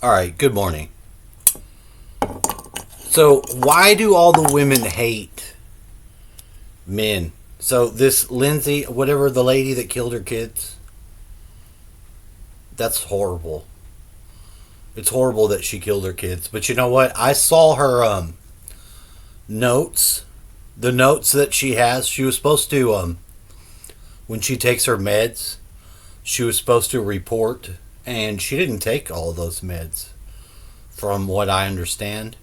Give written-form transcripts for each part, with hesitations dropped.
All right, good morning. So, why do all the women hate men? So, this Lindsay, whatever the lady that killed her kids, that's horrible. It's horrible that she killed her kids. But you know what? I saw her notes, the notes that she has. She was supposed to, when she takes her meds, she was supposed to report, and she didn't take all those meds, from what I understand.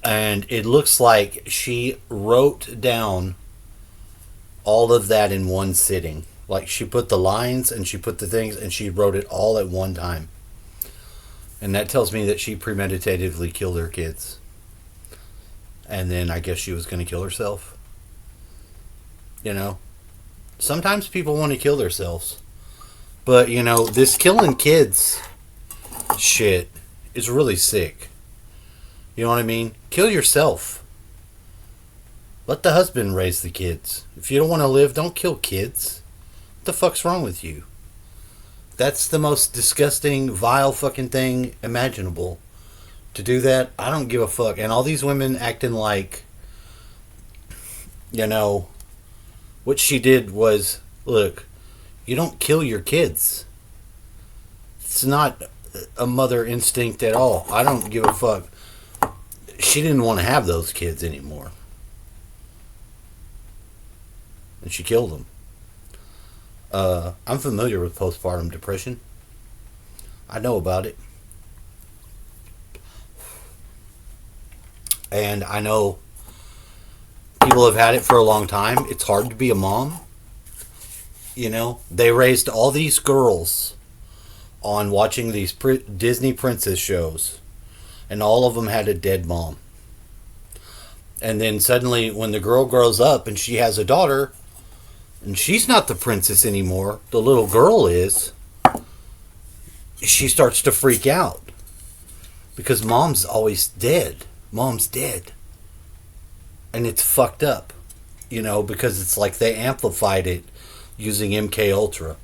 And it looks like she wrote down all of that in one sitting. Like she put the lines and she put the things and she wrote it all at one time. And that tells me that she premeditatively killed her kids. And then I guess she was going to kill herself. You know? Sometimes people want to kill themselves. But, this killing kids shit is really sick. You know what I mean? Kill yourself. Let the husband raise the kids. If you don't want to live, don't kill kids. What the fuck's wrong with you? That's the most disgusting, vile fucking thing imaginable. To do that, I don't give a fuck. And all these women acting like, what she did was, look, you don't kill your kids. It's not a mother instinct at all. I don't give a fuck. She didn't want to have those kids anymore. And she killed them. I'm familiar with postpartum depression. I know about it. And I know people have had it for a long time. It's hard to be a mom. They raised all these girls on watching these Disney princess shows. And all of them had a dead mom. And then suddenly, when the girl grows up and she has a daughter, and she's not the princess anymore, the little girl is, she starts to freak out. Because mom's always dead. Mom's dead. And it's fucked up. Because it's like they amplified it using MK Ultra.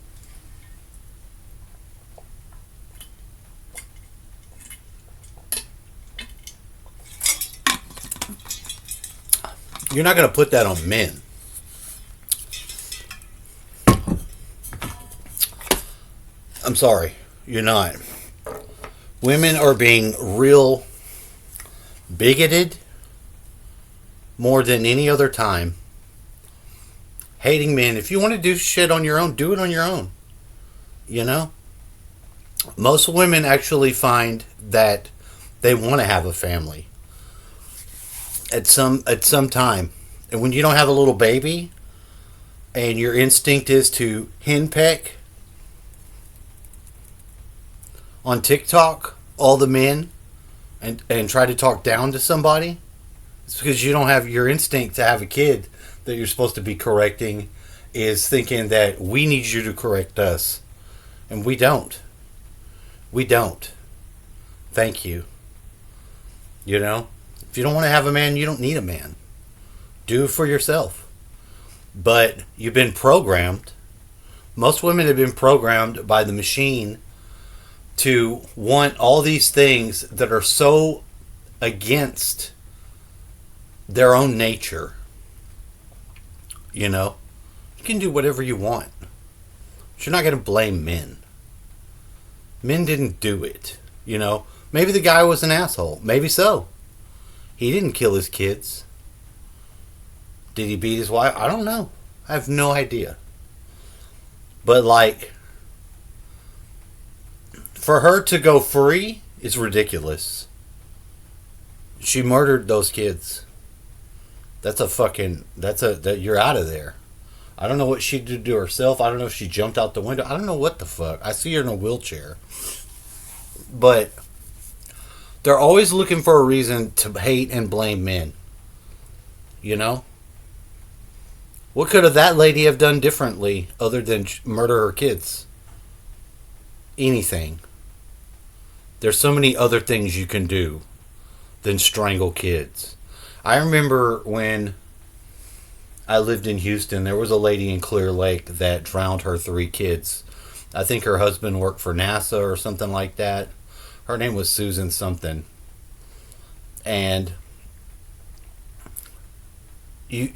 You're not going to put that on men. I'm sorry. You're not. Women are being real bigoted more than any other time. Hating men. If you want to do shit on your own, do it on your own. Most women actually find that they want to have a family at some time. And when you don't have a little baby and your instinct is to henpeck on TikTok all the men and try to talk down to somebody, it's because you don't have your instinct to have a kid that you're supposed to be correcting is thinking that we need you to correct us. And we don't. We don't. Thank you. If you don't want to have a man, you don't need a man. Do it for yourself. But you've been programmed. Most women have been programmed by the machine to want all these things that are so against their own nature. You can do whatever you want. But you're not going to blame men. Men didn't do it. Maybe the guy was an asshole. Maybe so. He didn't kill his kids. Did he beat his wife? I don't know. I have no idea. But for her to go free is ridiculous. She murdered those kids. You're out of there. I don't know what she did to herself. I don't know if she jumped out the window. I don't know what the fuck. I see her in a wheelchair. But they're always looking for a reason to hate and blame men. What could that lady have done differently other than murder her kids? Anything. There's so many other things you can do than strangle kids. I remember when I lived in Houston, there was a lady in Clear Lake that drowned her 3 kids. I think her husband worked for NASA or something like that. Her name was Susan something. And you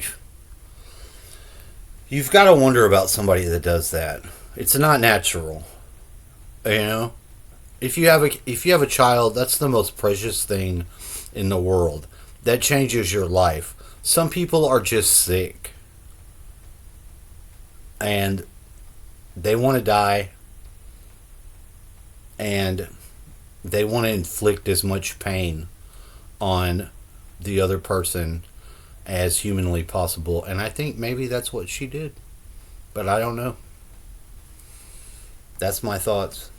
you've got to wonder about somebody that does that. It's not natural. You know, if you have a child, that's the most precious thing in the world. That changes your life. Some people are just sick and they want to die and they want to inflict as much pain on the other person as humanly possible. And I think maybe that's what she did. But I don't know. That's my thoughts.